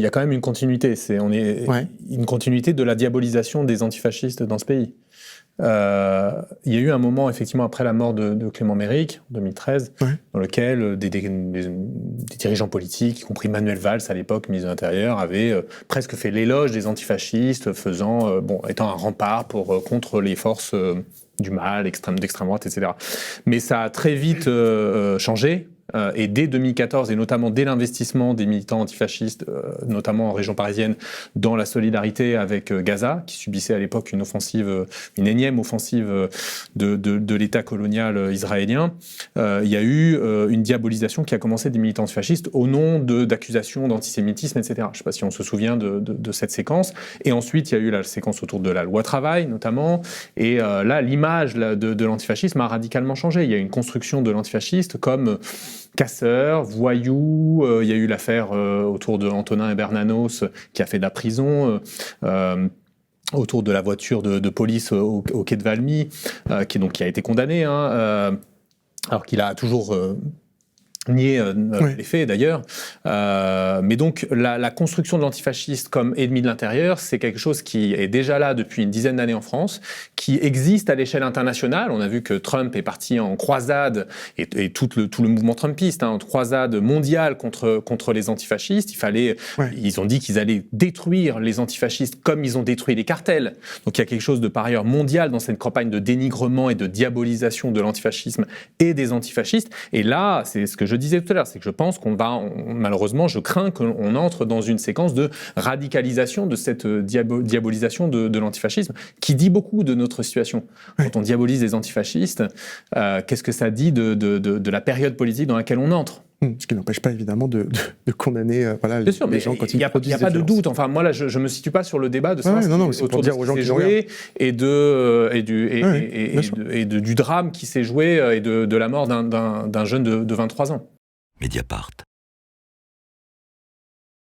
Il y a quand même une continuité, une continuité de la diabolisation des antifascistes dans ce pays. Il y a eu un moment, effectivement, après la mort de Clément Méric, en 2013, dans lequel des dirigeants politiques, y compris Manuel Valls, à l'époque, ministre de l'Intérieur, avaient presque fait l'éloge des antifascistes, étant un rempart contre les forces du mal, d'extrême droite, etc. Mais ça a très vite changé. Et dès 2014, et notamment dès l'investissement des militants antifascistes, notamment en région parisienne, dans la solidarité avec Gaza, qui subissait à l'époque une énième offensive de l'État colonial israélien, il y a eu une diabolisation qui a commencé des militants antifascistes au nom d'accusations d'antisémitisme, etc. Je ne sais pas si on se souvient de cette séquence. Et ensuite, il y a eu la séquence autour de la loi travail, notamment. Et là, l'image de l'antifascisme a radicalement changé. Il y a une construction de l'antifasciste comme casseurs, voyous, il y a eu l'affaire autour de Antonin Bernanos qui a fait de la prison, autour de la voiture de police au quai de Valmy, qui a été condamné, alors qu'il a toujours nié les faits d'ailleurs. Mais donc la construction de l'antifasciste comme ennemi de l'intérieur, c'est quelque chose qui est déjà là depuis une dizaine d'années en France, qui existe à l'échelle internationale. On a vu que Trump est parti en croisade, et tout le mouvement trumpiste, en croisade mondiale contre les antifascistes. Ils ont dit qu'ils allaient détruire les antifascistes comme ils ont détruit les cartels. Donc il y a quelque chose de par ailleurs mondial dans cette campagne de dénigrement et de diabolisation de l'antifascisme et des antifascistes. Et là, c'est ce que je disais tout à l'heure, c'est que je pense malheureusement, je crains qu'on entre dans une séquence de radicalisation de cette diabolisation de l'antifascisme, qui dit beaucoup de notre situation. Quand on diabolise les antifascistes, qu'est-ce que ça dit de la période politique dans laquelle on entre ? Ce qui n'empêche pas évidemment de condamner les gens quand ils produisent des violences. Il n'y a pas de doute. Enfin, moi là, je ne me situe pas sur le débat de savoir autour de ce qui s'est joué du drame qui s'est joué et de la mort d'un jeune de 23 ans. Mediapart.